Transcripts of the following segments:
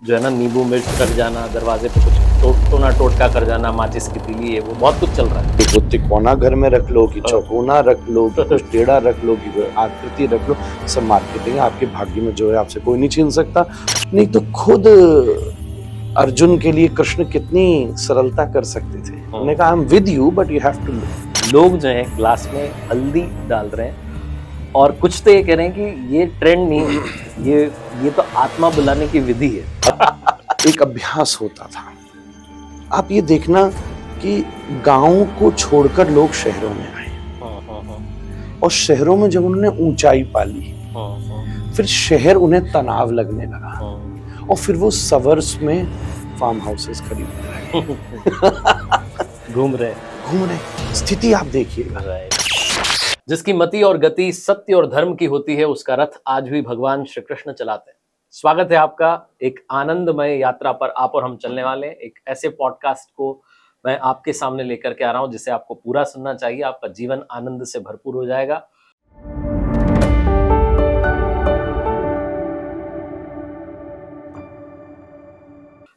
जो है ना नींबू मिर्च रख जाना, दरवाजे पे कुछ टोना टोटका कर जाना, माचिस की तीली, ये वो बहुत कुछ चल रहा है। कि वो तिकोना घर में रख लो, कि चौकोना रख लो, कि कुछ टेढ़ा रख लो, कि कोई आकृति रख लो, सब मार्केटिंग है। आपके भाग्य में जो है आपसे कोई नहीं छीन सकता। नहीं तो खुद अर्जुन के लिए कृष्ण कितनी सरलता कर सकते थे। उन्होंने कहा I am with you but you have to look. लोग जो है ग्लास में हल्दी डाल रहे हैं और कुछ तो ये कह रहे हैं कि ये ट्रेंड नहीं, ये तो आत्मा बुलाने की विधि है। एक अभ्यास होता था। आप ये देखना कि गांव को छोड़कर लोग शहरों में आए और शहरों में जब उन्होंने ऊंचाई पाली, फिर शहर उन्हें तनाव लगने लगा और फिर वो सवर्स में फार्म हाउसेस खरीदने लगे। घूम रहे स्थिति आप देखिएगा। जिसकी मति और गति सत्य और धर्म की होती है, उसका रथ आज भी भगवान श्री कृष्ण चलाते हैं। स्वागत है आपका एक आनंदमय यात्रा पर। आप और हम चलने वाले हैं एक ऐसे पॉडकास्ट को मैं आपके सामने लेकर के आ रहा हूं जिसे आपको पूरा सुनना चाहिए। आपका जीवन आनंद से भरपूर हो जाएगा।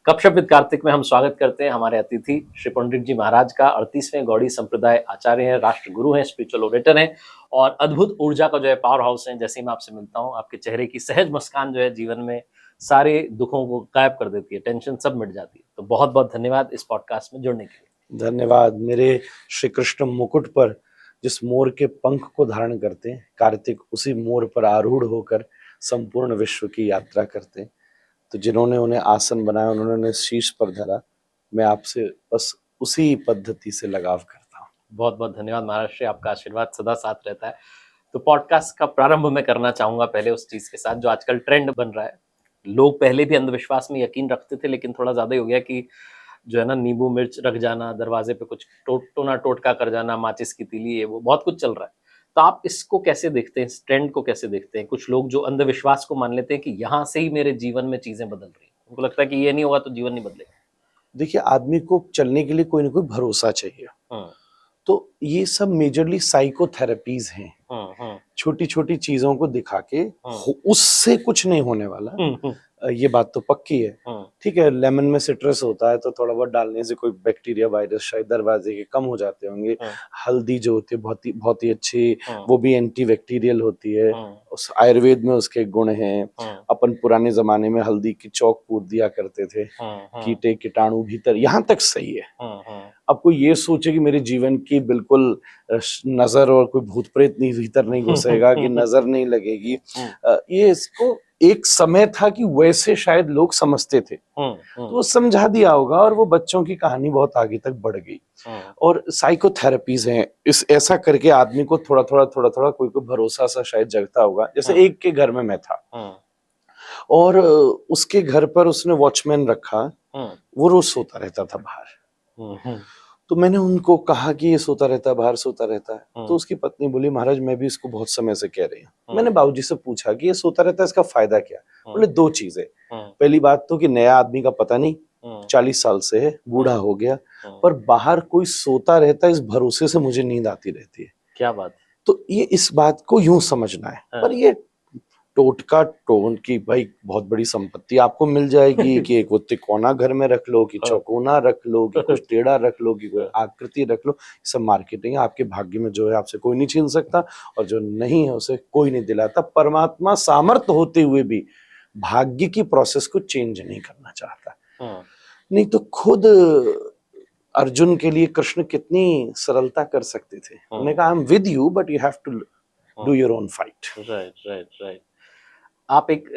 गपशप विद कार्तिक में हम स्वागत करते हैं हमारे अतिथि श्री पंडित जी महाराज का। 38वें गौड़ी संप्रदाय आचार्य हैं, राष्ट्र गुरु हैं, स्पिरिचुअल ओरेटर हैं और अद्भुत ऊर्जा का जो है पावर हाउस है। जैसे ही मैं आपसे मिलता हूँ, आपके चेहरे की सहज मुस्कान जो है जीवन में सारे दुखों को गायब कर देती है, टेंशन सब मिट जाती है। तो बहुत बहुत धन्यवाद इस पॉडकास्ट में जुड़ने के लिए। धन्यवाद। मेरे श्री कृष्ण मुकुट पर जिस मोर के पंख को धारण करते हैं कार्तिक, उसी मोर पर आरूढ़ होकर संपूर्ण विश्व की यात्रा करते हैं। तो जिन्होंने उन्हें आसन बनाया, उन्होंने शीश पर धरा। मैं आपसे बस उसी पद्धति से लगाव करता हूँ। बहुत बहुत धन्यवाद महाराज श्री, आपका आशीर्वाद सदा साथ रहता है। तो पॉडकास्ट का प्रारंभ मैं करना चाहूंगा पहले उस चीज के साथ जो आजकल ट्रेंड बन रहा है। लोग पहले भी अंधविश्वास में यकीन रखते थे, लेकिन थोड़ा ज्यादा ही हो गया कि जो है ना नींबू मिर्च रख जाना, दरवाजे पे कुछ टोना टोटका कर जाना, माचिस की तीली, ये वो बहुत कुछ चल रहा है। तो आप इसको कैसे देखते हैं, इस ट्रेंड को कैसे देखते हैं? कुछ लोग जो अंधविश्वास को मान लेते हैं कि यहाँ से ही मेरे जीवन में चीजें बदल रही हैं, उनको लगता है कि ये नहीं होगा तो जीवन नहीं बदलेगा। देखिए, आदमी को चलने के लिए कोई ना कोई भरोसा चाहिए। तो ये सब मेजरली साइकोथेरेपीज हैं। छोटी छोटी चीजों को दिखा के उससे कुछ नहीं होने वाला। ये बात तो पक्की है। ठीक है, लेमन में सिट्रस होता है तो थोड़ा बहुत डालने से कोई बैक्टीरिया वायरस शायद दरवाजे के कम हो जाते होंगे। हल्दी जो होती है बहुत ही अच्छी, वो भी एंटी बैक्टीरियल होती है। उस आयुर्वेद में उसके गुण हैं। अपन पुराने जमाने में हल्दी की चौक पूर दिया करते थे, कीटे कीटाणु भीतर, यहाँ तक सही है। अब कोई ये सोचे कि मेरे जीवन की बिल्कुल नजर और कोई भूत प्रेत नहीं भीतर नहीं घुसेगा, कि नजर नहीं लगेगी, ये इसको एक समय था कि वैसे शायद लोग समझते थे, तो वो समझा दिया होगा और वो बच्चों की कहानी बहुत आगे तक बढ़ गई। और साइकोथेरेपीज हैं, इस ऐसा करके आदमी को थोड़ा थोड़ा कोई भरोसा सा शायद जगता होगा। जैसे एक के घर में मैं था और उसके घर पर उसने वॉचमैन रखा, वो रोज सोता रहता था बाहर। तो मैंने उनको कहा कि ये सोता रहता है बाहर, सोता रहता है। तो उसकी पत्नी बोली, महाराज मैं भी इसको बहुत समय से कह रही हूँ। मैंने बाबूजी से पूछा कि ये सोता रहता है, इसका फायदा क्या? बोले दो चीजें। पहली बात तो कि नया आदमी का पता नहीं, 40 साल से है, बूढ़ा हो गया, पर बाहर कोई सोता रहता है इस भरोसे से मुझे नींद आती रहती है। क्या बात। तो ये इस बात को यूं समझना है। पर ये टोटका टोन की भाई बहुत बड़ी संपत्ति आपको मिल जाएगी कि एक वो तिकोना घर में रख लो, कि चौकोना रख लो, कि कुछ टेढ़ा रख लो, कि कोई आकृति रख लो, सब मार्केटिंग है। आपके भाग्य में जो है आपसे कोई नहीं छीन सकता और जो नहीं है उसे कोई नहीं दिलाता। परमात्मा सामर्थ्य होते हुए भी भाग्य की प्रोसेस को चेंज नहीं करना चाहता। नहीं तो खुद अर्जुन के लिए कृष्ण कितनी सरलता कर सकते थे। उन्होंने कहा I am with you but you have to do your own fight. Right. आप एक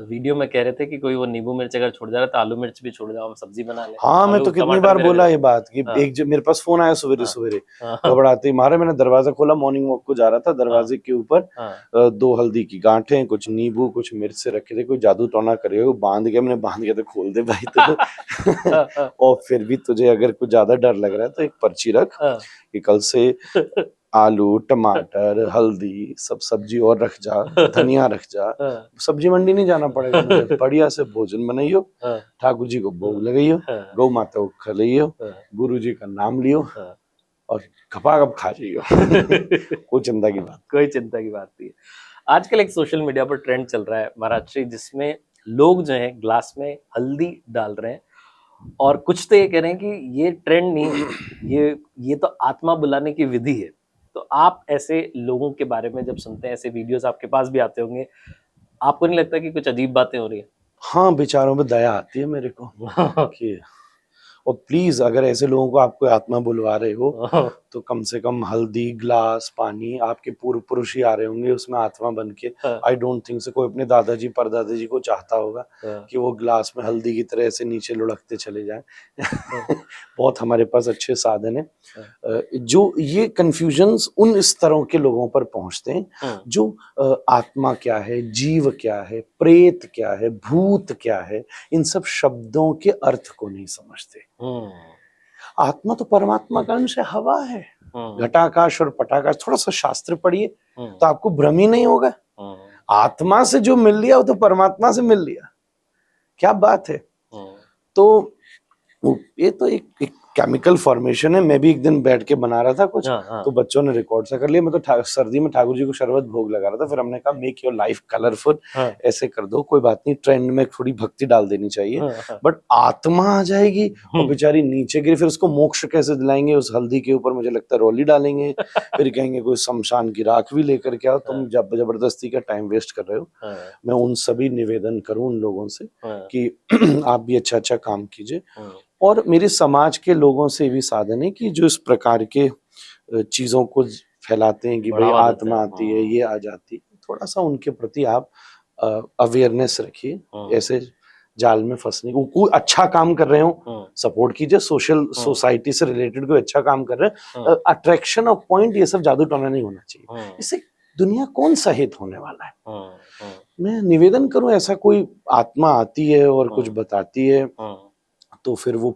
वीडियो में कह रहे थे कि कोई वो नींबू मिर्च अगर छोड़ जा रहा है तो आलू मिर्च भी छोड़ जाओ, हम सब्जी बना ले। हाँ, मैं तो कितनी बार बोला ये बात कि एक जो मेरे पास फोन आया सवेरे घबराते ही मारे, मैंने दरवाजा खोला, मॉर्निंग वॉक को जा रहा था, दरवाजे के ऊपर 2 हल्दी की गांठें, कुछ नींबू, कुछ मिर्च से रखे थे। कोई जादू टोना करेगा, बांध गया। मैंने बांध गया तो खोल दे भाई तो और फिर भी तुझे अगर कुछ ज्यादा डर लग रहा है तो एक पर्ची रख कि कल से आलू टमाटर हल्दी सब सब्जी और रख जा, धनिया रख जा। सब्जी मंडी नहीं जाना पड़ेगा मुझे, बढ़िया से भोजन बनाइयो, ठाकुर जी को भोग लगाइयो, गौ माता को खिलाइयो, गुरु जी का नाम लियो और खपाखप खा जाइयो। कोई चिंता की बात नहीं है। आजकल एक सोशल मीडिया पर ट्रेंड चल रहा है महाराज श्री, जिसमें लोग जो है ग्लास में हल्दी डाल रहे हैं और कुछ तो ये कह रहे हैं कि ये ट्रेंड नहीं है, ये तो आत्मा बुलाने की विधि है। तो आप ऐसे लोगों के बारे में जब सुनते हैं, ऐसे वीडियोस आपके पास भी आते होंगे, आपको नहीं लगता कि कुछ अजीब बातें हो रही है? हाँ, बेचारों पे दया आती है मेरे को कि और प्लीज अगर ऐसे लोगों को आप कोई आत्मा बुलवा रहे हो तो कम से कम हल्दी, ग्लास, पानी, आपके पूर्व पुरुष ही आ रहे होंगे उसमें आत्मा बन के। आई डोंट थिंक से कोई अपने दादाजी परदादाजी को चाहता होगा कि वो ग्लास में हल्दी की तरह से नीचे लुढ़कते चले जाएं। बहुत हमारे पास अच्छे साधन है। जो ये कंफ्यूजन्स उन स्तरों के लोगों पर पहुंचते हैं जो आत्मा क्या है, जीव क्या है, प्रेत क्या है, भूत क्या है, इन सब शब्दों के अर्थ को नहीं समझते। आत्मा तो परमात्मा का अंश है, हवा है। घटाकाश और पटाकाश, थोड़ा सा शास्त्र पढ़िए तो आपको भ्रम ही नहीं होगा। आत्मा से जो मिल लिया वो तो परमात्मा से मिल लिया, क्या बात है। तो ये तो एक केमिकल फॉर्मेशन है। मैं भी एक दिन बैठ के बना रहा था कुछ, तो बच्चों ने रिकॉर्ड सा कर लिया। मैं तो सर्दी में ठाकुर जी को शरबत भोग लगा रहा था। फिर हमने कहा मेक योर लाइफ कलरफुल, ऐसे कर दो, कोई बात नहीं, ट्रेंड में थोड़ी भक्ति डाल देनी चाहिए। बट आत्मा आ जाएगी और बेचारी नीचे गिरी, फिर उसको मोक्ष कैसे दिलाएंगे? उस हल्दी के ऊपर मुझे लगता है रोली डालेंगे, फिर कहेंगे कोई शमशान की राख भी लेकर के आओ। तुम जब जबरदस्ती का टाइम वेस्ट कर रहे हो। मैं उन सभी निवेदन करूं उन लोगों से कि आप भी अच्छा अच्छा काम कीजिए। और मेरे समाज के लोगों से भी साधन है कि जो इस प्रकार के चीजों को फैलाते हैं कि भाई आत्मा आती है, ये आ जाती है, थोड़ा सा उनके प्रति आप अवेयरनेस रखिए। ऐसे जाल में फंसने को, कोई अच्छा काम कर रहे हो सपोर्ट कीजिए, सोशल सोसाइटी से रिलेटेड कोई अच्छा काम कर रहे हैं, अट्रैक्शन ऑफ पॉइंट, ये सब जादू टोना नहीं होना चाहिए। इससे दुनिया कौन सा हित होने वाला है। मैं निवेदन करूं, ऐसा कोई आत्मा आती है और कुछ बताती है तो फिर वो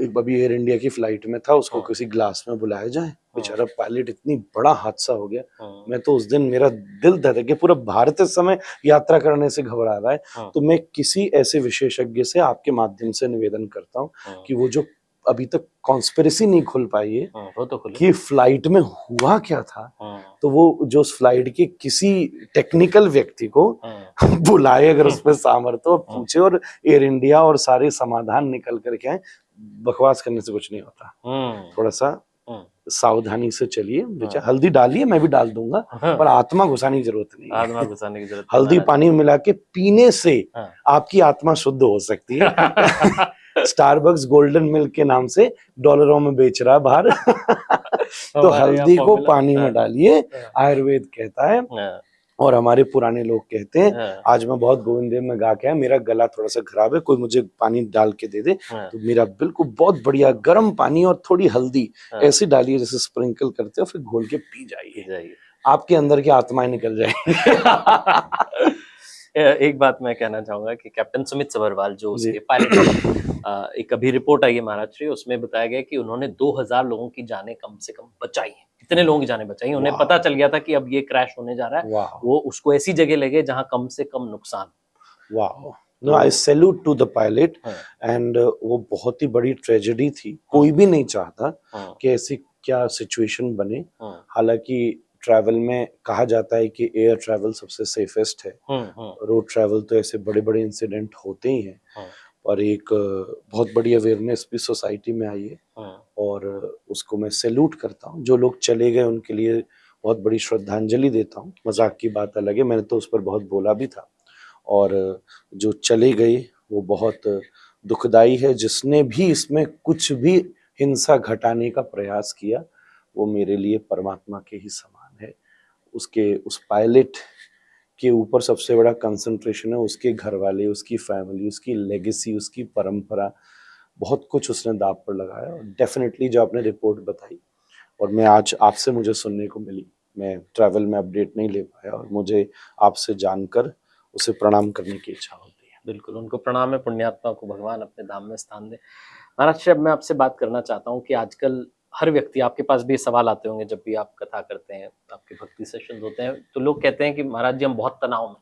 एक अभी एयर इंडिया की फ्लाइट में था, उसको किसी ग्लास में बुलाया जाए। बेचारा पायलट, इतनी बड़ा हादसा हो गया। मैं तो उस दिन मेरा दिल धड़क गया। पूरा भारत इस समय यात्रा करने से घबरा रहा है। तो मैं किसी ऐसे विशेषज्ञ से आपके माध्यम से निवेदन करता हूँ कि वो जो अभी तक कॉन्स्पिरेसी नहीं खुल पाई है वो तो कि फ्लाइट में हुआ क्या था, तो वो जो उस फ्लाइट के किसी टेक्निकल व्यक्ति को बुलाए, अगर उस पर सामर्थ्य, और पूछे, और एयर इंडिया और सारे समाधान निकल करके आए। बकवास करने से कुछ नहीं होता। थोड़ा सा सावधानी से चलिए। बेचा हल्दी डालिए, मैं भी डाल दूंगा, पर आत्मा घुसाने की जरूरत नहीं है। आत्मा घुसाने की जरूरत हल्दी पानी मिला के पीने से आपकी आत्मा शुद्ध हो सकती है। स्टारबक्स गोल्डन मिल्क के नाम से डॉलरों में बेच रहा है बाहर। तो हल्दी को पानी में डालिए, आयुर्वेद कहता है और हमारे पुराने लोग कहते हैं। आज मैं बहुत गोविंद देव में गा के आया, मेरा गला थोड़ा सा खराब है, कोई मुझे पानी डाल के दे दे। तो मेरा बिल्कुल बहुत बढ़िया गर्म पानी और थोड़ी हल्दी ऐसे डालिए जैसे स्प्रिंकल करते हो, फिर घोल के पी जाइए, आपके अंदर की आत्माएं निकल जाएंगी। एक बात मैं कहना चाहूंगा कि कैप्टन सुमित सभरवाल जो उसके पायलट, एक अभी रिपोर्ट आई है महाराष्ट्र, उसमें बताया गया कि उन्होंने 2000 लोगों की जानें कम से कम बचाई हैं। कितने लोगों की जानें बचाई? उन्हें पता चल गया था कि अब ये क्रैश होने जा रहा है, वो उसको ऐसी जगह ले गए जहां कम से कम नुकसान। वाह, no, I salute to the pilot. And वो बहुत ही बड़ी ट्रेजेडी थी। कोई भी नहीं चाहता कि ऐसी क्या सिचुएशन बने। हालांकि ट्रैवल में कहा जाता है कि एयर ट्रैवल सबसे सेफेस्ट है। रोड ट्रैवल तो ऐसे बड़े बड़े इंसिडेंट होते ही हैं। और एक बहुत बड़ी अवेयरनेस भी सोसाइटी में आई है और उसको मैं सैल्यूट करता हूँ। जो लोग चले गए उनके लिए बहुत बड़ी श्रद्धांजलि देता हूँ। मजाक की बात अलग है, मैंने तो उस पर बहुत बोला भी था। और जो चले गए वो बहुत दुखदाई है। जिसने भी इसमें कुछ भी हिंसा घटाने का प्रयास किया वो मेरे लिए परमात्मा के ही समान है। उसके उस पायलट के ऊपर सबसे बड़ा कंसंट्रेशन है उसके घर वाले, उसकी फैमिली, उसकी लेगेसी, उसकी परंपरा, बहुत कुछ उसने दांव पर लगाया। और डेफिनेटली जो आपने रिपोर्ट बताई और मैं आज आपसे मुझे सुनने को मिली, मैं ट्रैवल में अपडेट नहीं ले पाया और मुझे आपसे जानकर उसे प्रणाम करने की इच्छा होती है। बिल्कुल, उनको प्रणाम है, पुण्यात्मा को भगवान अपने धाम में स्थान दे। महाराज अब मैं आपसे बात करना चाहता हूँ कि आजकल हर व्यक्ति, आपके पास भी सवाल आते होंगे जब भी आप कथा करते हैं, आपके भक्ति सेशन होते हैं, तो लोग कहते हैं कि महाराज जी हम बहुत तनाव में,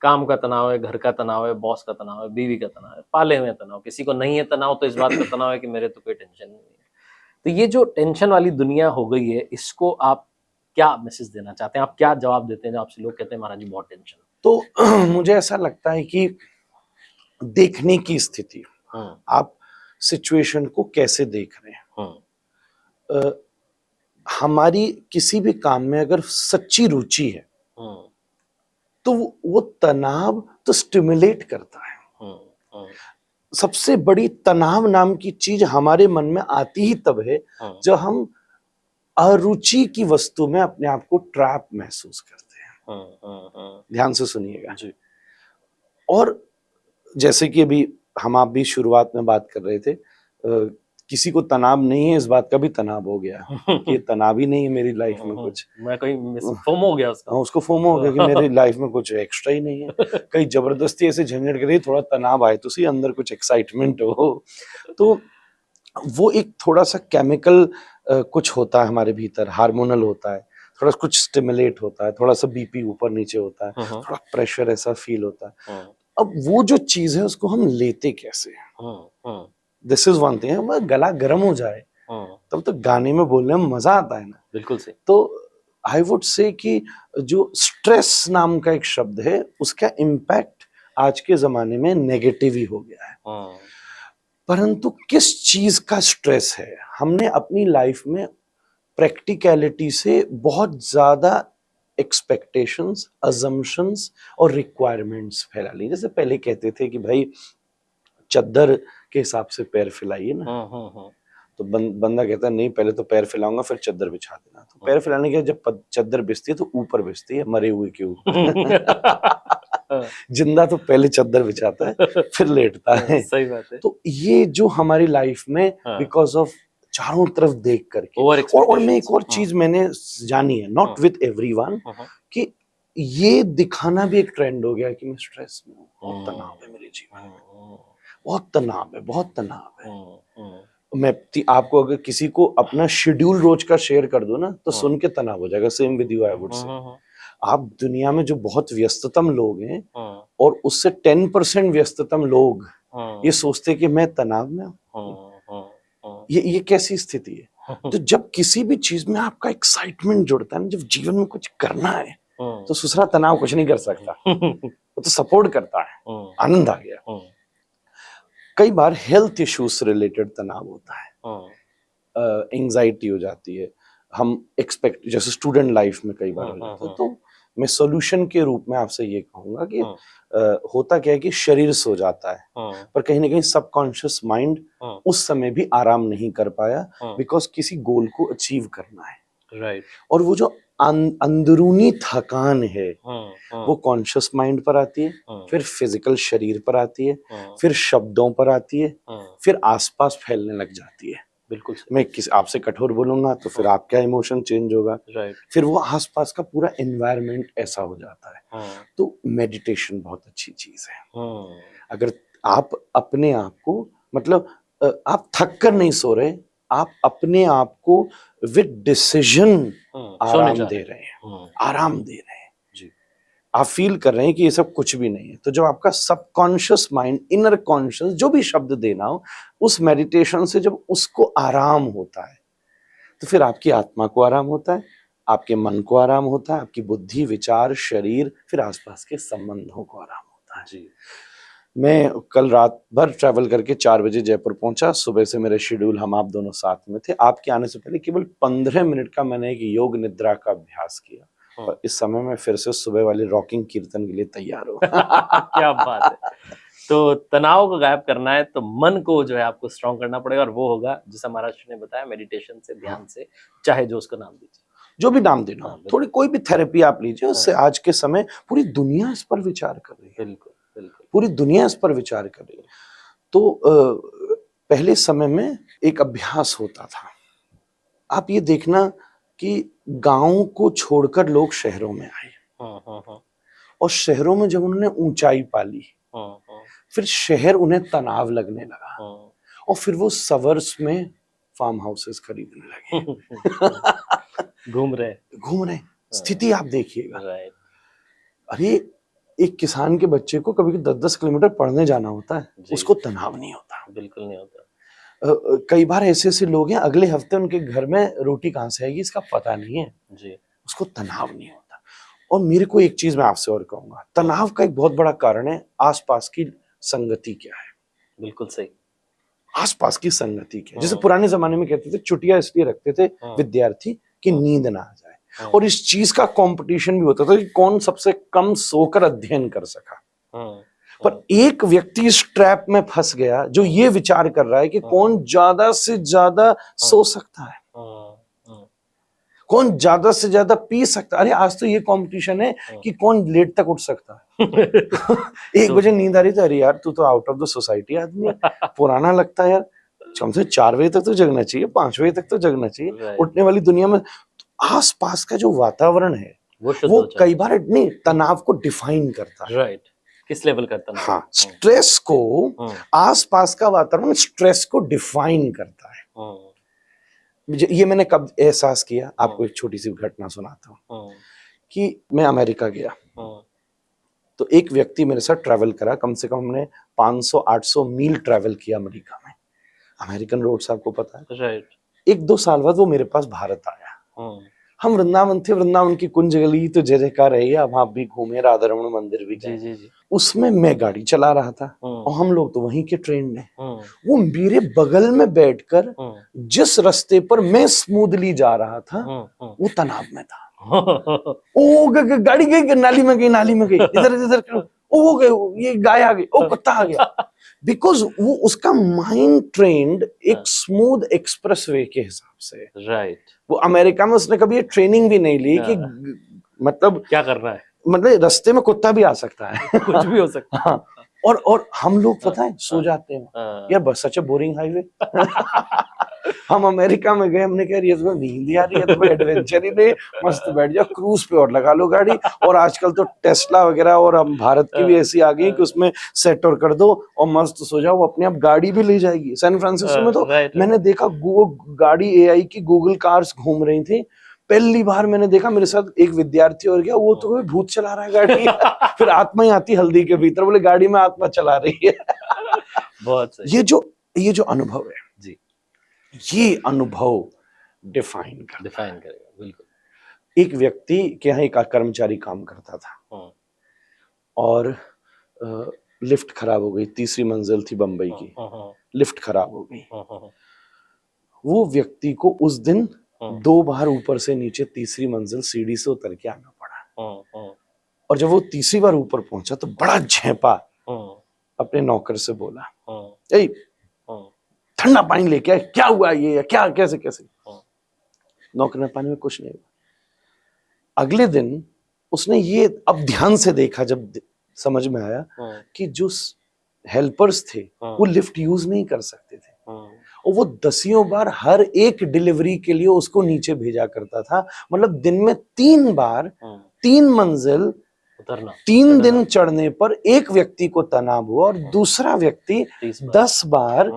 काम का तनाव है, घर का तनाव है, बॉस का तनाव है, बीवी का तनाव है, पाले हुए तनाव, किसी को नहीं है तनाव तो इस बात का तनाव है कि मेरे तो कोई टेंशन नहीं है। तो ये जो टेंशन वाली दुनिया हो गई है, इसको आप क्या मैसेज देना चाहते हैं? आप क्या जवाब देते हैं जब आपसे लोग कहते हैं महाराज जी बहुत टेंशन? तो मुझे ऐसा लगता है कि देखने की स्थिति, आप सिचुएशन को कैसे देख रहे हैं। हमारी किसी भी काम में अगर सच्ची रुचि है तो वो तनाव तो स्टिमुलेट करता है। सबसे बड़ी तनाव नाम की चीज हमारे मन में आती ही तब है जब हम अरुचि की वस्तु में अपने आप को ट्रैप महसूस करते हैं। ध्यान से सुनिएगा जी। और जैसे कि अभी हम आप भी शुरुआत में बात कर रहे थे, किसी को तनाव नहीं है, इस बात का भी तनाव हो गया कि ये तनाव ही नहीं है मेरी लाइफ में कुछ, मैं कहीं फोमो हो गया उसका। उसको फोमो हो गया कि मेरी लाइफ में कुछ एक्स्ट्रा ही नहीं है। कहीं जबरदस्ती ऐसे झंझट कर रही, थोड़ा तनाव आए तो उसी अंदर कुछ एक्साइटमेंट हो। तो वो एक थोड़ा सा केमिकल कुछ होता है हमारे भीतर, हार्मोनल होता है, थोड़ा कुछ स्टिमुलेट होता है, थोड़ा सा बीपी ऊपर नीचे होता है, थोड़ा प्रेशर ऐसा फील होता है। अब वो जो चीज है उसको हम लेते कैसे हैं? This is one thing. गला गर्म हो जाए तब तो गाने में बोलने में मजा आता है ना। बिल्कुल से। तो आई वुड से कि जो स्ट्रेस नाम का एक शब्द है उसका इम्पैक्ट आज के जमाने में नेगेटिव ही हो गया है। परंतु किस चीज का स्ट्रेस है? हमने अपनी लाइफ में प्रैक्टिकलिटी से बहुत ज्यादा एक्सपेक्टेशंस, अजम्पशंस और रिक्वायरमेंट्स फैला ली। जैसे पहले कहते थे कि भाई चद्दर के हिसाब से पैर फैलाइए ना। तो बंदा कहता है नहीं, पहले तो पैर फैलाऊंगा फिर चद्दर बिछा देना। तो पैर फैलाने के जब चद्दर बिछती है तो ऊपर बिछती है, मरे हुए के ऊपर। जिंदा तो पहले चद्दर बिछाता है फिर लेटता है। सही बात है। तो ये जो हमारी लाइफ में बिकॉज ऑफ चारों तरफ देख करके, और मैं एक और चीज मैंने जानी है, नॉट विद एवरीवन, कि ये दिखाना भी एक ट्रेंड हो गया कि मैं स्ट्रेस में हूँ, बहुत तनाव है मेरे जीवन में, बहुत तनाव है, बहुत तनाव है। मैं आपको अगर किसी को अपना शेड्यूल रोज का शेयर कर दो ना तो सुन के तनाव हो जाएगा। Same with you I would say. आप दुनिया में जो बहुत व्यस्ततम लोग हैं और उससे 10% व्यस्ततम लोग ये सोचते कि मैं तनाव में हूँ। ये कैसी स्थिति है? तो जब किसी भी चीज में आपका एक्साइटमेंट जुड़ता है ना, जब जीवन में कुछ करना है तो दूसरा तनाव कुछ नहीं कर सकता। वो तो सपोर्ट करता है। आनंद आ गया। कई बार हेल्थ इश्यूज से रिलेटेड तनाव होता है, एंजाइटी हो जाती है, हम एक्सपेक्ट, जैसे स्टूडेंट लाइफ में कई बार हो जाता है। तो मैं सॉल्यूशन के रूप में आपसे ये कहूंगा कि होता क्या है कि शरीर सो जाता है पर कहीं ना कहीं सबकॉन्शियस माइंड उस समय भी आराम नहीं कर पाया बिकॉज किसी गोल को अचीव करना है। राइट। और वो जो अंदरूनी थकान है वो कॉन्शियस माइंड पर आती है, फिर फिजिकल शरीर पर आती है, फिर शब्दों पर आती है, फिर आसपास फैलने लग जाती है। बिल्कुल। मैं किसी आपसे कठोर बोलूंगा तो फिर आपका इमोशन चेंज होगा। राइट। फिर वो आसपास का पूरा एनवायरनमेंट ऐसा हो जाता है। तो मेडिटेशन बहुत अच्छी चीज है। अगर आप अपने आप को, मतलब आप थक कर नहीं सो रहे, आप अपने आप को विद डिसीजन आराम दे रहे हैं, आराम दे रहे हैं जी। आप फील कर रहे हैं कि ये सब कुछ भी नहीं है। तो जब आपका सबकॉन्शियस माइंड, इनर कॉन्शियस, जो भी शब्द देना हो, उस मेडिटेशन से जब उसको आराम होता है तो फिर आपकी आत्मा को आराम होता है, आपके मन को आराम होता है, आपकी बुद्धि, विचार, शरीर, फिर आसपास के संबंधों को आराम होता है जी। मैं कल रात भर ट्रैवल करके 4 बजे जयपुर पहुंचा। सुबह से मेरे शेड्यूल, हम आप दोनों साथ में थे। आपके आने से पहले केवल 15 मिनट का मैंने एक योग निद्रा का अभ्यास किया और इस समय मैं फिर से सुबह वाले रॉकिंग कीर्तन के लिए तैयार हूँ। क्या बात है। तो तनाव को गायब करना है तो मन को जो है आपको स्ट्रॉन्ग करना पड़ेगा, और वो होगा जैसा महाराज ने बताया, मेडिटेशन से, ध्यान से, चाहे जो उसका नाम दीजिए, जो भी नाम देना, थोड़ी कोई भी थेरेपी आप लीजिए। उससे आज के समय पूरी दुनिया इस पर विचार कर रही है। बिल्कुल बिल्कुल, पूरी दुनिया इस पर विचार कर रही है। तो पहले समय में एक अभ्यास होता था। आप ये देखना कि गांव को छोड़कर लोग शहरों में आए और शहरों में जब उन्होंने ऊंचाई पाली फिर शहर उन्हें तनाव लगने लगा और फिर वो सवर्स में फार्म हाउसेस खरीदने लगे। घूम रहे स्थिति आप देखिएगा। अरे एक किसान के बच्चे को कभी 10-10 किलोमीटर पढ़ने जाना होता है, उसको तनाव नहीं होता। बिल्कुल नहीं होता। कई बार ऐसे लोग हैं, अगले हफ्ते उनके घर में रोटी कहाँ से आएगी इसका पता नहीं है जी, उसको तनाव नहीं होता। और मेरे को एक चीज मैं आपसे और कहूंगा, तनाव का एक बहुत बड़ा कारण है आसपास की संगति क्या है, बिल्कुल सही। आसपास की संगति क्या है। जैसे पुराने जमाने में कहते थे चुटिया इसलिए रखते थे विद्यार्थी कि नींद ना आ जाए, और इस चीज का कंपटीशन भी होता था कि कौन सबसे कम सोकर अध्ययन कर सका। पर एक व्यक्ति इस ट्रैप में फंस गया जो ये विचार कर रहा है कि कौन ज्यादा से ज्यादा सो सकता है, कौन ज्यादा से ज्यादा पी सकता है। अरे आज तो ये कंपटीशन है कि कौन लेट तक उठ सकता है। 1 बजे नींद आ रही, तो अरे यार तू तो आउट ऑफ द सोसाइटी आदमी है, पुराना लगता है यार, कम से 4 बजे तक तो जगना चाहिए, 5 बजे तक तो जगना चाहिए। उठने वाली दुनिया में आसपास का जो वातावरण है वो कई बार नहीं तनाव को डिफाइन करता है। राइट, किस लेवल का तनाव? हाँ, स्ट्रेस को, आसपास का वातावरण स्ट्रेस को डिफाइन करता है। ये मैंने कब एहसास किया, आपको एक छोटी सी घटना सुनाता हूँ कि मैं अमेरिका गया, तो एक व्यक्ति मेरे साथ ट्रैवल करा, कम से कम हमने 500-800 मील ट्रैवल किया अमेरिका में। अमेरिकन रोड्स आपको पता है। राइट। 1-2 साल बाद वो मेरे पास भारत आया। हम वृंदावन थे, वृंदावन की कुंज गली तो जय जयकार है, वहां भी घूमे, राधा रमण मंदिर भी गए। जी। उसमें मैं गाड़ी चला रहा था और हम लोग तो वहीं के ट्रेन में, वो मेरे बगल में बैठकर जिस रास्ते पर मैं स्मूथली जा रहा था वो तनाव में था। ओ गाड़ी गई, नाली में गई, इधर ओ वो गए, ये गाय आ गई, ओ कुत्ता आ गया। बिकॉज वो उसका माइंड ट्रेंड एक स्मूथ एक्सप्रेस वे के हिसाब से। राइट। वो अमेरिका में उसने कभी ये ट्रेनिंग भी नहीं ली कि मतलब क्या करना है, मतलब रास्ते में कुत्ता भी आ सकता है, कुछ भी हो सकता है। हाँ, और हम लोग पता है सो जाते हैं यार, बस सच बोरिंग हाईवे। हम अमेरिका में गए, हमने कहा ये तो नींद आ रही है, तो एडवेंचर ही नहीं, मस्त बैठ जाओ क्रूज पे और लगा लो गाड़ी। और आजकल तो टेस्ला वगैरह और हम भारत की भी ऐसी आ गई कि उसमें सेट और कर दो और मस्त सो जाओ, अपने आप गाड़ी भी ले जाएगी। सैन फ्रांसिस्को में तो मैंने देखा गाड़ी एआई की गूगल कार्स घूम रही थी। पहली बार मैंने देखा, मेरे साथ एक विद्यार्थी और गया, वो तो कोई भूत चला रहा है गाड़ी। फिर आत्मा ही आती हल्दी के भीतर, बोले गाड़ी में आत्मा चला रही है। बहुत सही। ये जो अनुभव है जी, ये अनुभव डिफाइन करेगा बिल्कुल। एक व्यक्ति के यहाँ एक कर्मचारी काम करता था और लिफ्ट खराब हो गई, 3री मंजिल थी बंबई की, लिफ्ट खराब हो गई। वो व्यक्ति को उस दिन 2 बार ऊपर से नीचे 3री मंजिल सीढ़ी से उतर के आना पड़ा। और जब वो 3री बार ऊपर पहुंचा तो बड़ा झेपा अपने नौकर से बोला, ए ठंडा पानी लेके आए, क्या हुआ ये, क्या कैसे कैसे। नौकर ने पानी में कुछ नहीं हुआ। अगले दिन उसने ये अब ध्यान से देखा, जब समझ में आया कि जो हेल्पर्स थे वो लिफ्ट यूज नहीं कर सकते थे, और वो 10 बार हर एक डिलीवरी के लिए उसको नीचे भेजा करता था। मतलब दिन में 3 बार 3 मंजिल उतरना, 3 दिन चढ़ने पर एक व्यक्ति को तनाव हुआ, और दूसरा व्यक्ति 10 बार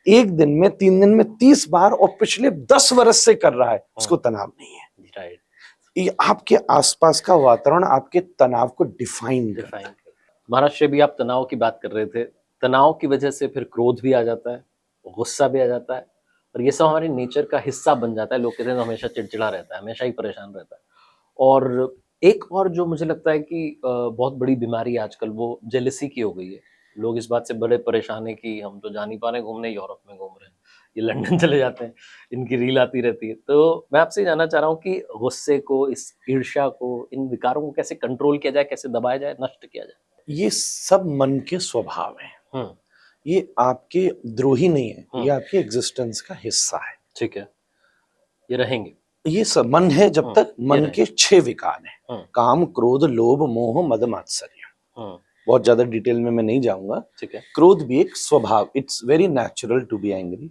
एक दिन में 3 दिन में 30 बार, और पिछले 10 वर्ष से कर रहा है, उसको तनाव नहीं है। राइट। ये आपके आसपास का वातावरण आपके तनाव को डिफाइन करता है। महाराज भी आप तनाव की बात कर रहे थे, तनाव की वजह से फिर क्रोध भी आ जाता है, गुस्सा भी आ जाता है, और ये सब हमारे नेचर का हिस्सा बन जाता है। लोग कहते हैं हमेशा चिड़चिड़ा रहता है, हमेशा ही परेशान रहता है। और एक और जो मुझे लगता है कि बहुत बड़ी बीमारी आजकल वो जेलसी की हो गई है। लोग इस बात से बड़े परेशान है कि हम तो जा नहीं पा रहे घूमने, यूरोप में घूम रहे हैं, ये लंदन चले जाते हैं, इनकी रील आती रहती है। तो मैं आपसे जानना चाह रहा हूँ कि गुस्से को, इस ईर्ष्या को, इन विकारों को कैसे कंट्रोल किया जाए, कैसे दबाया जाए, नष्ट किया जाए? ये सब मन के स्वभाव है, ये आपके द्रोही नहीं है, ये आपके एग्जिस्टेंस का हिस्सा है। ठीक है, ये रहेंगे, ये सब मन है जब तक मन के 6 विकार हैं, काम, क्रोध, लोभ, मोह, मद, मात्सर्य। बहुत ज्यादा डिटेल में मैं नहीं जाऊंगा। ठीक है। क्रोध भी एक स्वभाव, it's very natural to be angry.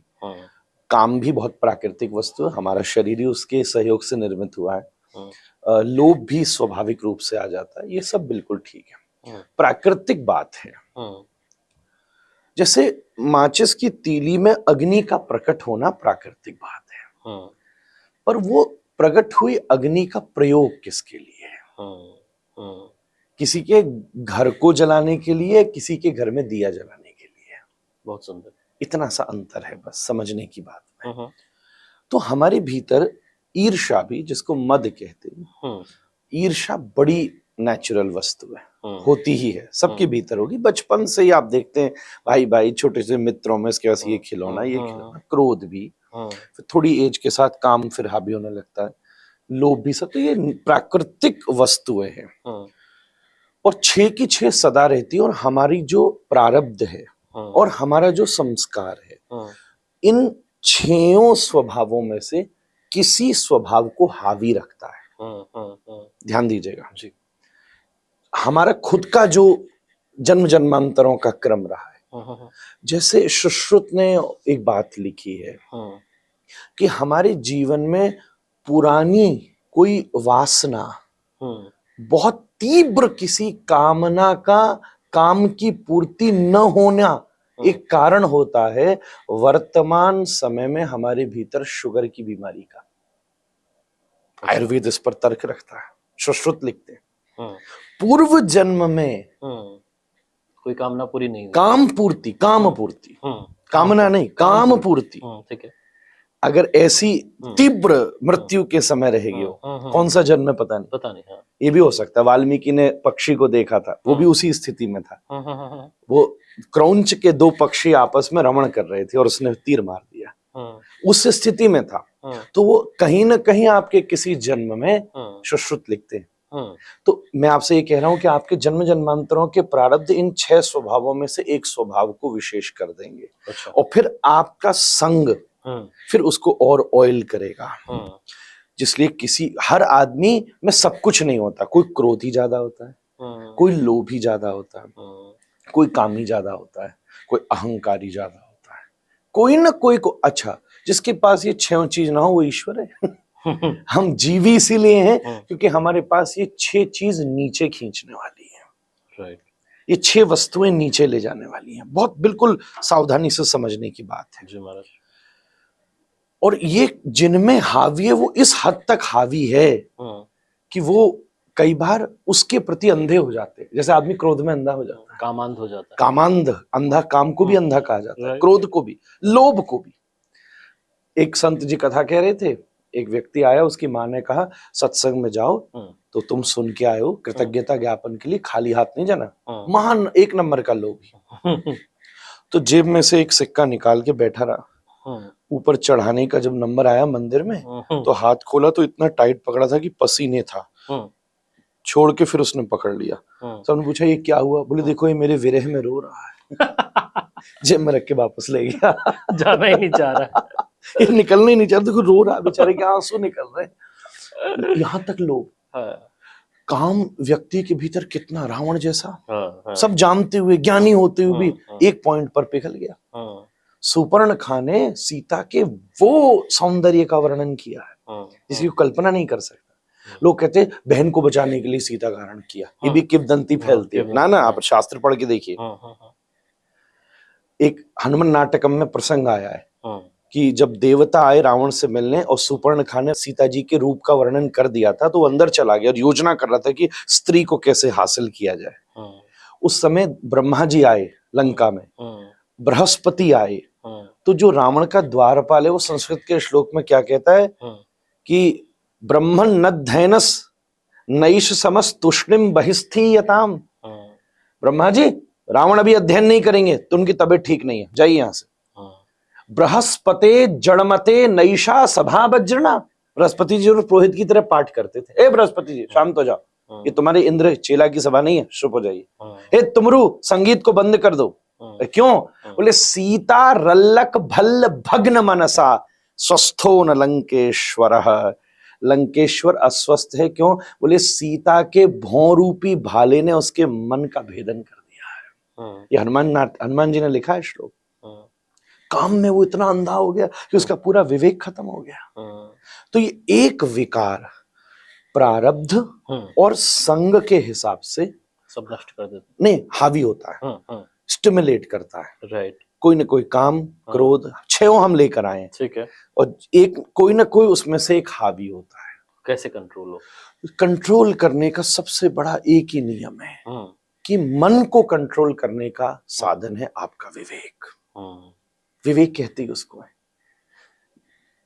काम भी बहुत प्राकृतिक वस्तु है, हमारा शरीर ही उसके सहयोग से निर्मित हुआ है। लोभ भी स्वाभाविक रूप से आ जाता है, ये सब बिल्कुल ठीक है, प्राकृतिक बात है। जैसे माचिस की तीली में अग्नि का प्रकट होना प्राकृतिक बात है, पर वो प्रकट हुई अग्नि का प्रयोग किसके लिए है? किसी के घर को जलाने के लिए, किसी के घर में दिया जलाने के लिए। बहुत सुंदर, इतना सा अंतर है बस समझने की बात में। तो हमारे भीतर ईर्ष्या भी, जिसको मद कहते हैं, ईर्ष्या बड़ी नेचुरल वस्तु है, होती ही है, सबके भीतर होगी। बचपन से ही आप देखते हैं भाई भाई छोटे से मित्रों में इसके पास ये खिलौना, ये खिलौना, क्रोध भी, फिर थोड़ी एज के साथ काम फिर हावी होने लगता है, लोभ भी, सब। तो ये प्राकृतिक वस्तुएं हैं और 6 की 6 सदा रहती है। और हमारी जो प्रारब्ध है और हमारा जो संस्कार है, इन 6 स्वभावों में से किसी स्वभाव को हावी रखता है। ध्यान दीजिएगा जी। हमारा खुद का जो जन्म जन्मांतरों का क्रम रहा है, जैसे सुश्रुत ने एक बात लिखी है कि हमारे जीवन में पुरानी कोई वासना, बहुत तीव्र किसी कामना का, काम की पूर्ति न होना एक कारण होता है वर्तमान समय में हमारे भीतर शुगर की बीमारी का। आयुर्वेद इस पर तर्क रखता है, सुश्रुत लिखते हैं पूर्व जन्म में कोई कामना पूरी नहीं हुई, काम पूर्ति, काम पूर्ति, कामना नहीं, काम पूर्ति, ठीक है। अगर ऐसी तीव्र मृत्यु के समय रहेगी वो, कौन सा जन्म है पता नहीं। हाँ। ये भी हो सकता है, वाल्मीकि ने पक्षी को देखा था, वो भी उसी स्थिति में था। वो क्रौंच के 2 पक्षी आपस में रमण कर रहे थे और उसने तीर मार दिया, उस स्थिति में था। तो वो कहीं ना कहीं आपके किसी जन्म में, सुश्रुत लिखते हैं। तो मैं आपसे ये कह रहा हूं कि आपके जन्म जन्मांतरों के प्रारब्ध इन 6 स्वभावों में से एक स्वभाव को विशेष कर देंगे। अच्छा। और फिर आपका संग फिर उसको और ऑयल करेगा। जिसलिए हर आदमी में सब कुछ नहीं होता, कोई क्रोधी ज्यादा होता है, कोई लोभी ज्यादा होता है, कोई कामी ज्यादा होता है, कोई अहंकारी ज्यादा होता है, कोई ना कोई को। अच्छा, जिसके पास ये 6 चीज ना हो वो ईश्वर है। हम जीवी इसीलिए हैं क्योंकि हमारे पास ये 6 चीज नीचे खींचने वाली है। राइट। ये 6 वस्तुएं नीचे ले जाने वाली हैं। बहुत बिल्कुल सावधानी से समझने की बात है जी महाराज। और ये जिनमें हावी है वो इस हद तक हावी है कि वो कई बार उसके प्रति अंधे हो जाते हैं। जैसे आदमी क्रोध में अंधा हो जाता है, कामांध हो जाता है। कामांध, अंधा, काम को भी अंधा कहा जाता है, क्रोध को भी, लोभ को भी। एक संत जी कथा कह रहे थे, एक व्यक्ति आया, उसकी माँ ने कहा सत्संग में जाओ तो तुम सुन के आए हो, कृतज्ञता ज्ञापन के लिए खाली हाथ नहीं जाना। महान 1 नंबर का लोभी। तो जेब में से एक सिक्का निकाल के बैठा रहा। ऊपर चढ़ाने का जब नंबर आया मंदिर में तो हाथ खोला तो इतना टाइट पकड़ा था कि पसीने था। छोड़ के फिर उसने पकड़ लिया। सबने पूछा ये क्या हुआ? बोले देखो ये मेरे विरह में रो रहा है। जेब में रख के वापस ले गया। जाना ही नहीं चाह रहा, ये निकलना ही नहीं चाहता, देखो रो रहा है बेचारे के आंसू निकल रहे। यहाँ तक लोग काम व्यक्ति के भीतर कितना रावण जैसा, सब जानते हुए, ज्ञानी होते हुए भी एक पॉइंट पर पिघल गया। सुपर्णखा ने सीता के वो सौंदर्य का वर्णन किया है जिसकी कल्पना नहीं कर सकता। लोग कहते हैं बहन को बचाने के लिए सीता का हरण किया, ये भी किंवदंती फैलती है। ना, आप शास्त्र पढ़ के देखिए। एक हनुमान नाटकम में प्रसंग आया है कि जब देवता आए रावण से मिलने और सुपर्णखा ने सीता जी के रूप का वर्णन कर दिया था, तो वो अंदर चला गया और योजना कर रहा था कि स्त्री को कैसे हासिल किया जाए। उस समय ब्रह्मा जी आए लंका में, बृहस्पति आए। तो जो रावण का द्वारपाल है वो संस्कृत के श्लोक में क्या कहता है कि ब्रह्मन नद्धैनस नैष समस तुष्णिम बहिस्थीयताम। ब्रह्मा जी, रावण अभी अध्ययन नहीं करेंगे तो उनकी तबीयत ठीक नहीं है, जाइए यहां से। बृहस्पते जड़मते नैषा सभा वज्रना। बृहस्पति जी पुरोहित की तरह पाठ करते थे। ए बृहस्पति जी शांत हो जाओ, ये तुम्हारे इंद्र चेला की सभा नहीं है, चुप हो जाइए। हे तुमरू, संगीत को बंद कर दो। क्यों? बोले सीता रल्लक भल्ल भग्न मनसा स्वस्थो न लंकेश्वर। लंकेश्वर अस्वस्थ है, क्यों? बोले सीता के भौं रूपी भाले ने उसके मन का भेदन कर दिया है। ये हनुमान जी ने लिखा है श्लोक। काम में वो इतना अंधा हो गया कि उसका पूरा विवेक खत्म हो गया। तो ये एक विकार प्रारब्ध और संग के हिसाब से सब नष्ट कर देता, नहीं हावी होता है, स्टिमुलेट करता है। राइट। कोई ना कोई काम, क्रोध, 6 हम लेकर आए, ठीक है, और एक कोई ना कोई उसमें से एक हावी होता है। कैसे कंट्रोल हो? कंट्रोल करने का सबसे बड़ा एक ही नियम है कि मन को कंट्रोल करने का साधन है आपका विवेक। विवेक कहती है उसको है।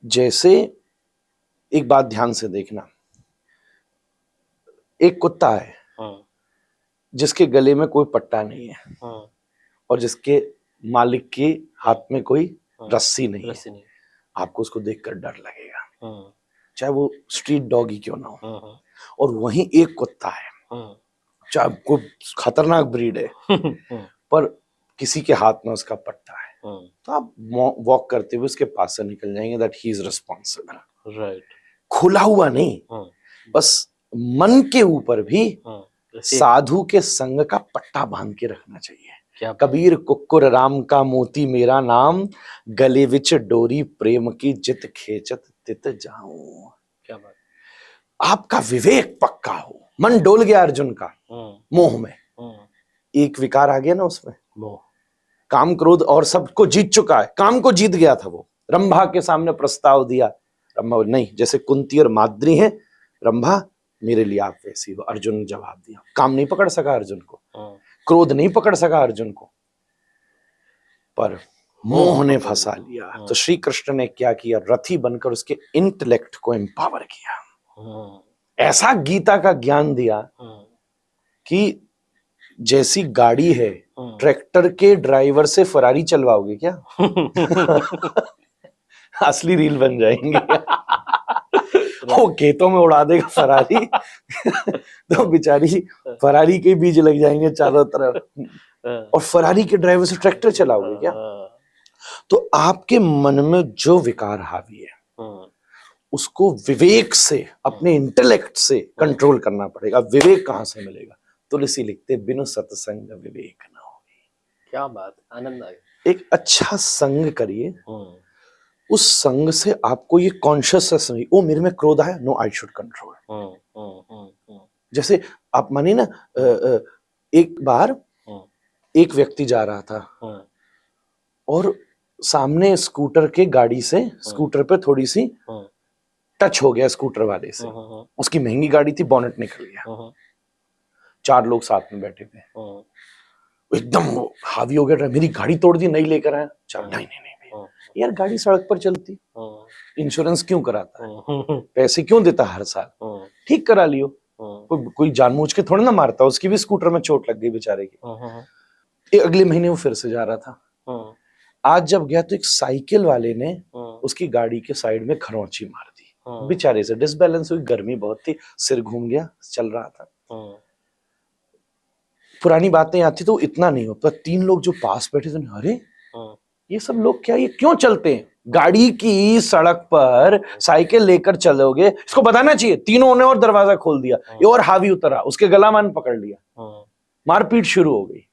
जैसे एक बात ध्यान से देखना, एक कुत्ता है, जिसके गले में कोई पट्टा नहीं है और जिसके मालिक के हाथ में कोई रस्सी नहीं है, आपको उसको देखकर डर लगेगा, चाहे वो स्ट्रीट डॉग ही क्यों ना हो। और वहीं एक कुत्ता है, चाहे कोई खतरनाक ब्रीड है पर किसी के हाथ में उसका पट्टा है, तो आप वॉक करते हुए उसके पास से निकल जाएंगे, that he is responsible. Right. खुला हुआ नहीं, बस मन के ऊपर भी साधु के संग का पट्टा बांध के रखना चाहिए। क्या कबीर कुक्कुर राम का मोती मेरा नाम, गले विच डोरी प्रेम की जित खेचत तित जाऊं। क्या बात। आपका विवेक पक्का हो। मन डोल गया अर्जुन का मोह में, एक विकार आ गया ना उसमें, मोह, काम क्रोध और सबको जीत चुका है, काम को जीत गया था वो। रंभा के सामने प्रस्ताव दिया, रंभा नहीं, जैसे कुंती और माद्री हैं, रंभा मेरे लिए आप वैसी हो। अर्जुन ने जवाब दिया, काम नहीं पकड़ सका अर्जुन को, क्रोध नहीं पकड़ सका अर्जुन को, पर मोह ने फंसा लिया। तो श्री कृष्ण ने क्या किया, रथी बनकर उसके इंटेलेक्ट को एम्पावर किया। ऐसा गीता का ज्ञान दिया कि जैसी गाड़ी है, ट्रैक्टर के ड्राइवर से फरारी चलवाओगे क्या? असली रील बन जाएंगे। वो खेतों में उड़ा देगा फरारी तो बेचारी फरारी के बीज लग जाएंगे चारों तरफ, और फरारी के ड्राइवर से ट्रैक्टर चलाओगे क्या? तो आपके मन में जो विकार हावी है उसको विवेक से, अपने इंटेलेक्ट से कंट्रोल करना पड़ेगा। विवेक कहां से मिलेगा? तुलसी लिखते, बिनु सत्संग विवेक न हो। क्या बात, आनंद आ गया। एक अच्छा संग करिए, उस संग से आपको ये कॉन्शियसनेस नहीं, ओ मेरे में क्रोध आया, नो आई शुड कंट्रोल। जैसे आप मानिए ना, एक बार एक व्यक्ति जा रहा था और सामने स्कूटर के गाड़ी से, स्कूटर पे थोड़ी सी टच हो गया स्कूटर वाले से, उसकी महंगी गाड़ी थी, बोनेट निकल गया। 4 लोग साथ में बैठे थे, एकदम हावी हो गया, मेरी गाड़ी तोड़ दी, नहीं लेकर आया। चल नहीं यार, गाड़ी सड़क पर चलती, इंश्योरेंस क्यों कराता है, पैसे क्यों देता हर साल, ठीक करा लियो। कोई जानबूझ के थोड़ा ना मारता, उसकी भी स्कूटर में चोट लग गई बेचारे की। अगले महीने वो फिर से जा रहा था। आज जब गया तो एक साइकिल वाले ने उसकी गाड़ी के साइड में खरोंची मार दी, बेचारे से डिसबैलेंस हुई, गर्मी बहुत थी, सिर घूम गया, चल रहा था। पुरानी बातें आती तो इतना नहीं होता। 3 लोग जो पास बैठे थे, अरे ये सब लोग क्या, ये क्यों चलते हैं? गाड़ी की सड़क पर साइकिल लेकर चलोगे, इसको बताना चाहिए। तीनों ने और दरवाजा खोल दिया, ये और हावी उतरा, उसके गला मान पकड़ लिया, मारपीट शुरू हो गई।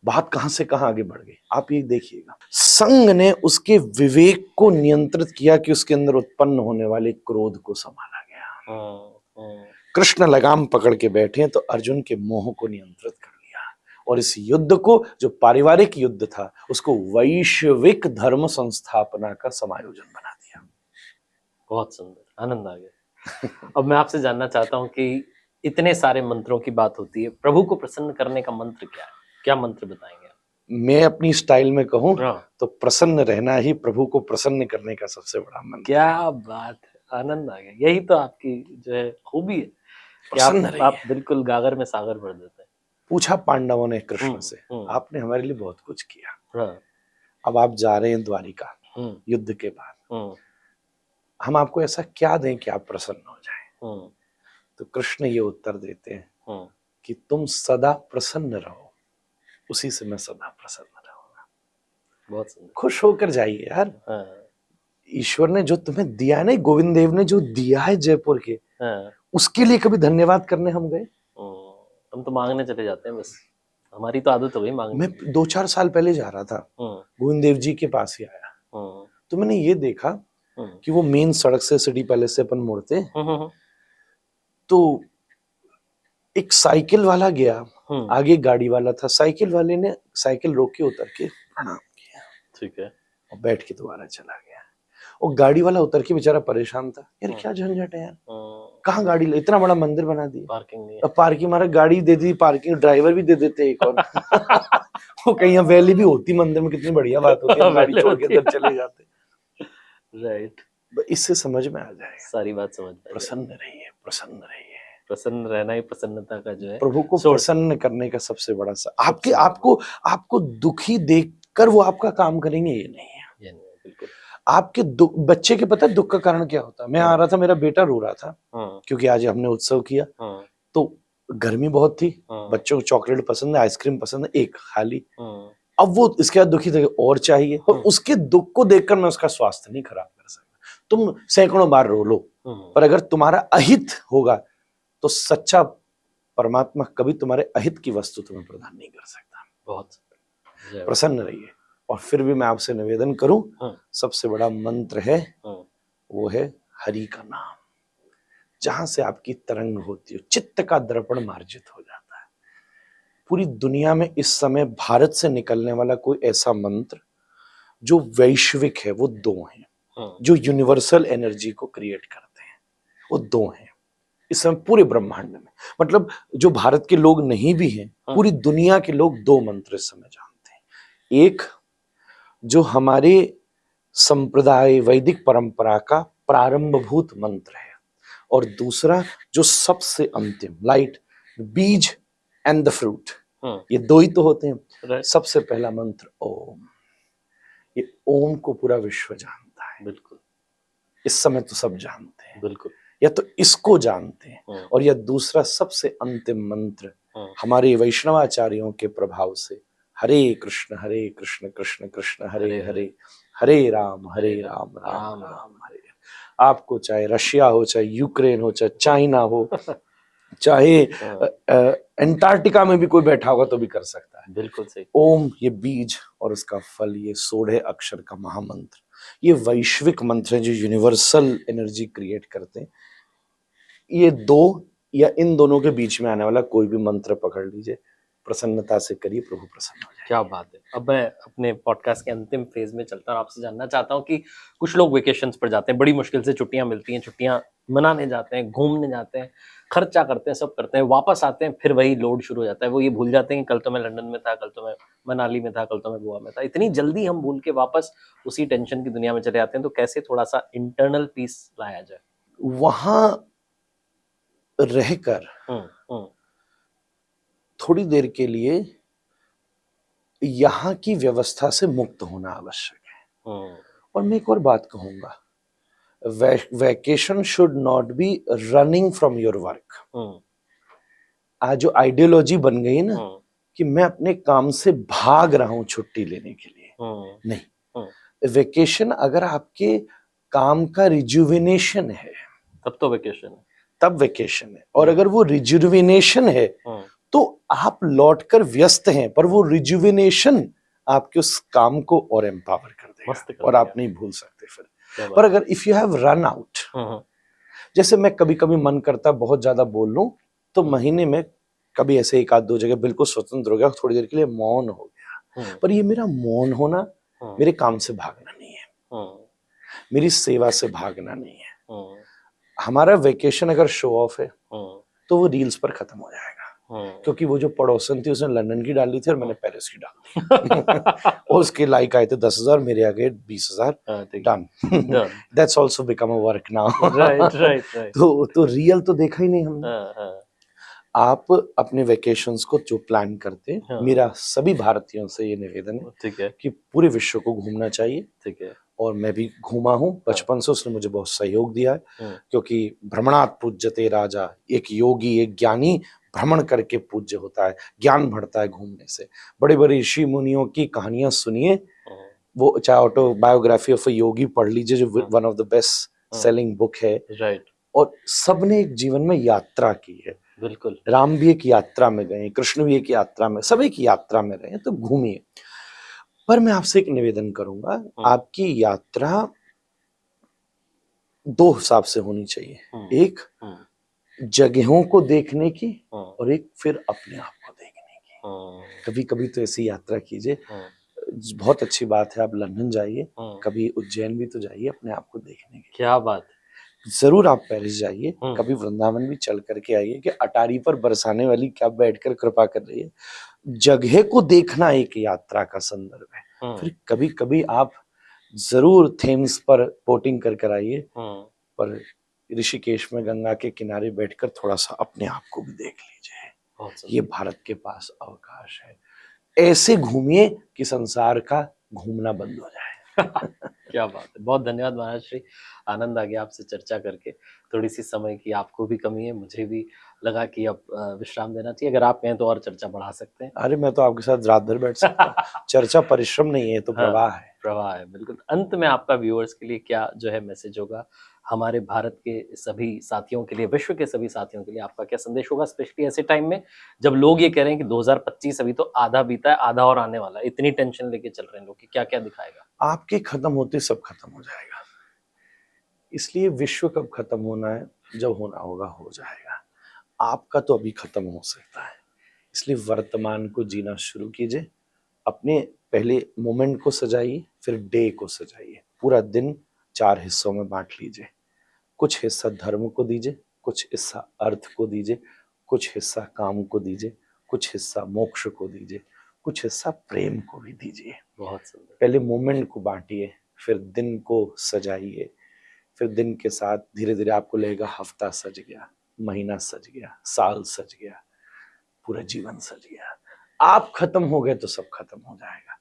बात कहां से कहां आगे बढ़ गई, आप ये देखिएगा। संग ने उसके विवेक को नियंत्रित किया कि उसके अंदर उत्पन्न होने वाले क्रोध को संभाला गया। कृष्ण लगाम पकड़ के बैठे हैं तो अर्जुन के मोह को नियंत्रित कर लिया, और इस युद्ध को, जो पारिवारिक युद्ध था, उसको वैश्विक धर्म संस्थापना का समायोजन बना दिया। बहुत सुंदर, आनंद आ गया। अब मैं आपसे जानना चाहता हूँ कि इतने सारे मंत्रों की बात होती है, प्रभु को प्रसन्न करने का मंत्र क्या है? क्या मंत्र बताएंगे आप? मैं अपनी स्टाइल में कहूँ तो प्रसन्न रहना ही प्रभु को प्रसन्न करने का सबसे बड़ा मंत्र। क्या बात है, आनंद आ गया। यही तो आपकी जो है खूबी है कि आप बिल्कुल गागर में सागर भर देते हैं। पूछा पांडवों ने कृष्ण से, आपने हमारे लिए बहुत कुछ किया, अब आप जा रहे हैं द्वारिका युद्ध के बाद, हम आपको ऐसा क्या दें कि आप प्रसन्न हो जाएं? तो कृष्ण ये उत्तर देते हैं कि तुम सदा प्रसन्न रहो, उसी से मैं सदा प्रसन्न रहूंगा। बहुत सुंदर। खुश होकर जाइए यार। ईश्वर ने जो तुम्हें दिया है ना, गोविंद देव ने जो दिया है जयपुर के, उसके लिए कभी धन्यवाद करने हम गए? हम तो मांगने चले जाते हैं बस, हमारी तो आदत हो गई मांगने। मैं 2-4 साल पहले जा रहा था, गोविंद देव जी के पास ही आया, तो मैंने ये देखा कि वो मेन सड़क से, सिटी पैलेस से अपन मुड़ते, तो एक साइकिल वाला गया, आगे गाड़ी वाला था, साइकिल वाले ने साइकिल रोक के उतर के प्रणाम किया, ठीक है, और बैठ के दोबारा चला गया। और गाड़ी वाला उतर के बेचारा परेशान था, यार क्या झंझट है यार, कहाँ गाड़ी, इतना बड़ा मंदिर बना दिया, पार्किंग नहीं है। अब पार्किंग, हमारा गाड़ी दे दी, पार्किंग ड्राइवर भी दे देते एक और वो कहीं वैली भी होती मंदिर में, कितनी बढ़िया बात होती है, गाड़ी छोड़ के इधर चले जाते। राइट, इससे समझ में आ जाएगा, सारी बात समझ में। प्रसन्न रहिए, प्रसन्न रहिए। प्रसन्न रहना ही प्रसन्नता का जो है प्रभु को source। प्रसन्न करने का सबसे बड़ा आपके आपको दुखी देखकर वो आपका काम करेंगे, ये नहीं है। ये नहीं, बिल्कुल। आपके दुख, बच्चे के पता है दुख का कारण क्या होता है? मैं आ रहा था, मेरा बेटा रो रहा था क्योंकि आज हमने उत्सव किया, तो गर्मी बहुत थी, बच्चों को चॉकलेट पसंद है, आइसक्रीम पसंद है, एक खाली। अब वो इसके बाद दुखी थे और चाहिए, और उसके दुख को देखकर मैं उसका स्वास्थ्य नहीं खराब कर सकता। तुम सैकड़ों बार रो लो, पर अगर तुम्हारा अहित होगा तो सच्चा परमात्मा कभी तुम्हारे अहित की वस्तु तुम्हें प्रदान नहीं कर सकता। बहुत प्रसन्न रहिए। और फिर भी मैं आपसे निवेदन करूं, सबसे बड़ा मंत्र है, वो है हरि का नाम। जहां से आपकी तरंग होती है, चित्त का दर्पण मार्जित हो जाता है। पूरी दुनिया में इस समय भारत से निकलने वाला कोई ऐसा मंत्र जो वैश्विक है, वो दो हैं, जो यूनिवर्सल एनर्जी को क्रिएट करते हैं, वो दो हैं इस समय पूरे ब्रह्मांड में। मतलब जो भारत के लोग नहीं भी हैं, पूरी दुनिया के लोग दो मंत्र इस समय जानते हैं। एक जो हमारे संप्रदाय वैदिक परंपरा का प्रारंभभूत मंत्र है, और दूसरा जो सबसे अंतिम, लाइट, बीज एंड द फ्रूट, ये दो ही तो होते हैं। सबसे पहला मंत्र ओम। ये ओम को पूरा विश्व जानता है, बिल्कुल। इस समय तो सब जानते हैं, बिल्कुल। या तो इसको जानते हैं, और या दूसरा सबसे अंतिम मंत्र हमारे वैष्णवाचार्यों के प्रभाव से, हरे कृष्ण कृष्ण कृष्ण हरे हरे, हरे राम राम राम हरे। आपको चाहे रशिया हो, चाहे यूक्रेन हो, चाहे चाइना हो, चाहे अंटार्कटिका में भी कोई बैठा होगा तो भी कर सकता है। बिल्कुल सही। ओम ये बीज और उसका फल, ये 16 अक्षर का महामंत्र, ये वैश्विक मंत्र है जो यूनिवर्सल एनर्जी क्रिएट करते हैं। ये दो या इन दोनों के बीच में आने वाला कोई भी मंत्र पकड़ लीजिए, प्रसन्नता से करिए, प्रभु प्रसन्न हो जाए। क्या बात है। अब मैं अपने पॉडकास्ट के अंतिम फेज में चलता हूँ, आपसे जानना चाहता हूँ कि कुछ लोग वेकेशंस पर जाते हैं, बड़ी मुश्किल से छुट्टियां मिलती हैं, छुट्टियां मनाने जाते हैं, घूमने जाते हैं, खर्चा करते हैं, सब करते हैं, वापस आते हैं, फिर वही लोड शुरू हो जाता है। वो ये भूल जाते हैं कि कल तो मैं लंदन में था, कल तो मैं मनाली में था, कल तो मैं गोवा में था। इतनी जल्दी हम भूल के वापस उसी टेंशन की दुनिया में चले जाते हैं। तो कैसे थोड़ा सा इंटरनल पीस लाया जाए? वहां रहकर थोड़ी देर के लिए यहाँ की व्यवस्था से मुक्त होना आवश्यक है। और मैं एक और बात कहूंगा, vacation should not be running from your work. आज जो आइडियोलॉजी बन गई ना कि मैं अपने काम से भाग रहा हूं छुट्टी लेने के लिए, नहीं। वेकेशन अगर आपके काम का रिजुविनेशन है तब तो वेकेशन है, तब वेकेशन है। और अगर वो रिजुविनेशन है तो आप लौटकर व्यस्त हैं, पर वो रिजुविनेशन आपके उस काम को और एम्पावर कर देगा, और आप नहीं भूल सकते फिर। पर अगर if you have run out, जैसे मैं कभी कभी मन करता बहुत ज्यादा बोल लूं, तो महीने में कभी ऐसे एक आध दो जगह बिल्कुल स्वतंत्र हो गया, थोड़ी देर के लिए मौन हो गया। पर ये मेरा मौन होना मेरे काम से भागना नहीं है, मेरी सेवा से भागना नहीं है। हमारा वेकेशन अगर शो ऑफ है तो वो रील्स पर खत्म हो जाएगा, क्योंकि वो जो पड़ोसन थी उसने लंदन की डाली थी और मैंने पेरिस की डाल दी और उसके लाइक आए थे 10,000, मेरे आ गए 20,000, done. That's also become a work now. Right. तो रियल तो देखा ही नहीं हमने। आप अपने वेकेशंस को जो प्लान करते हैं, मेरा सभी भारतीयों से ये निवेदन है, ठीक है, कि पूरे विश्व को घूमना चाहिए, ठीक है। और मैं भी घूमा हूँ बचपन से, उसने मुझे बहुत सहयोग दिया है, क्योंकि भ्रमणात् पूज्यते राजा, एक योगी, एक ज्ञानी भ्रमण करके पूज्य होता है, ज्ञान बढ़ता है घूमने से। बड़े बड़े ऋषि मुनियों की कहानियां सुनिए, वो चाहे ऑटोबायोग्राफी ऑफ अ योगी पढ़ लीजिए, जो one of the best selling book है, राइट। और सबने एक जीवन में यात्रा की है, बिल्कुल। राम भी एक यात्रा में गए, कृष्ण भी एक यात्रा में, सब एक यात्रा में रहे, तो घूमिए। पर मैं आपसे एक निवेदन करूंगा, आपकी यात्रा दो हिसाब से होनी चाहिए, एक जगहों को देखने की और एक फिर अपने आप को देखने की। कभी कभी तो ऐसी यात्रा कीजिए, बहुत अच्छी बात है, आप लंदन जाइए, कभी उज्जैन भी तो जाइए अपने आप को देखने की। क्या बात है। जरूर आप पेरिस जाइए, कभी वृंदावन भी चल करके आइए, कि अटारी पर बरसाने वाली क्या बैठकर कृपा कर रही है। जगह को देखना एक यात्रा का संदर्भ है। फिर कभी कभी आप जरूर थेम्स पर बोटिंग कर आइए, पर ऋषिकेश में गंगा के किनारे बैठकर थोड़ा सा अपने आप को भी देख लीजिए। बहुत ये भारत के पास अवकाश है। ऐसे घूमिए कि संसार का घूमना बंद हो जाए। क्या बात है, बहुत धन्यवाद महाराज श्री, आनंद आ गया आपसे चर्चा करके। थोड़ी सी समय की आपको भी कमी है, मुझे भी लगा कि अब विश्राम देना चाहिए। अगर आप कहें तो और चर्चा बढ़ा सकते हैं। अरे मैं तो आपके साथ रात भर बैठ सकता हूँ। चर्चा परिश्रम नहीं है, तो हाँ, प्रवाह है। प्रवाह है, बिल्कुल। अंत में आपका व्यूअर्स के लिए क्या जो है मैसेज होगा, हमारे भारत के सभी साथियों के लिए, विश्व के सभी साथियों के लिए आपका क्या संदेश होगा, स्पेशली ऐसे टाइम में जब लोग ये कह रहे हैं कि 2025 अभी तो आधा बीता है, आधा और आने वाला है, इतनी टेंशन लेके चल रहे हैं लोग कि क्या क्या दिखाएगा? आपके खत्म होते सब खत्म हो जाएगा। इसलिए विश्व कब खत्म होना है, जब होना होगा हो जाएगा। आपका तो अभी खत्म हो सकता है। इसलिए वर्तमान को जीना शुरू कीजिए। अपने पहले मोमेंट को सजाइए, फिर डे को सजाइए। पूरा दिन 4 हिस्सों में बांट लीजिए। कुछ हिस्सा धर्म को दीजिए, कुछ हिस्सा अर्थ को दीजिए, कुछ हिस्सा काम को दीजिए, कुछ हिस्सा मोक्ष को दीजिए, कुछ हिस्सा प्रेम को भी दीजिए। बहुत सुंदर। पहले मोमेंट को बांटिए, फिर दिन को सजाइए, फिर दिन के साथ धीरे धीरे आपको लगेगा हफ्ता सज गया, महीना सज गया, साल सज गया, पूरा जीवन सज गया। आप खत्म हो गए तो सब खत्म हो जाएगा।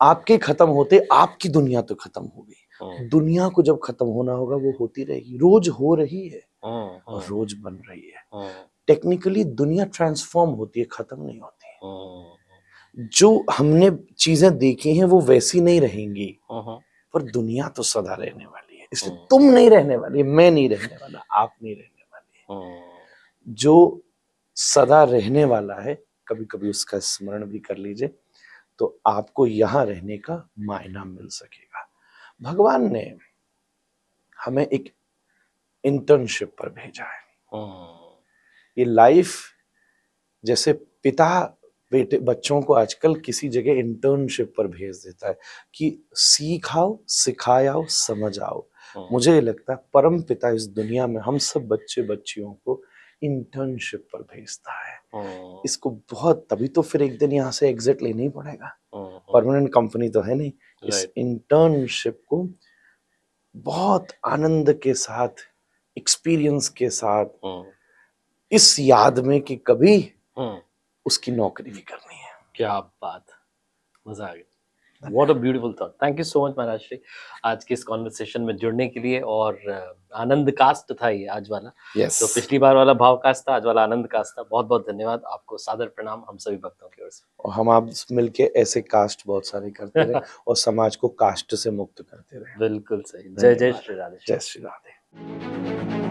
आपके खत्म होते आपकी दुनिया तो खत्म हो गई। दुनिया को जब खत्म होना होगा वो होती रहेगी, रोज हो रही है और रोज बन रही है। टेक्निकली दुनिया ट्रांसफॉर्म होती है, खत्म नहीं होती। जो हमने चीजें देखी हैं वो वैसी नहीं रहेंगी, पर दुनिया तो सदा रहने वाली है। इसलिए तुम नहीं रहने वाली, मैं नहीं रहने वाला, आप नहीं रहने वाली। जो सदा रहने वाला है, कभी कभी उसका स्मरण भी कर लीजिए, तो आपको यहां रहने का मायना मिल सकेगा। भगवान ने हमें एक इंटर्नशिप पर भेजा है। ये लाइफ, जैसे पिता बेटे बच्चों को आजकल किसी जगह इंटर्नशिप पर भेज देता है कि सीखाओ, सिखाओ, समझ आओ। मुझे लगता है परम पिता इस दुनिया में हम सब बच्चे बच्चियों को इंटर्नशिप पर भेजता है। इसको बहुत, तभी तो फिर एक दिन यहाँ से एग्जिट लेना ही पड़ेगा। परमानेंट कंपनी तो है नहीं। इस इंटर्नशिप को बहुत आनंद के साथ, एक्सपीरियंस के साथ, इस याद में कि कभी उसकी नौकरी भी करनी है। क्या बात, मजा आ गया। What a beautiful thought. Thank you so much महाराज श्री, आज के इस कॉन्वर्सेशन में जुड़ने के लिए। और आनंद कास्ट था ये आज वाला। yes. तो पिछली बार वाला भाव कास्ट था, आज वाला आनंद कास्ट था। बहुत बहुत धन्यवाद आपको, सादर प्रणाम हम सभी भक्तों की ओर से। और हम आप मिलके ऐसे कास्ट बहुत सारे करते रहे और समाज को कास्ट से मुक्त करते रहे। बिल्कुल सही। जय जय श्री राधे। जय श्री राधे।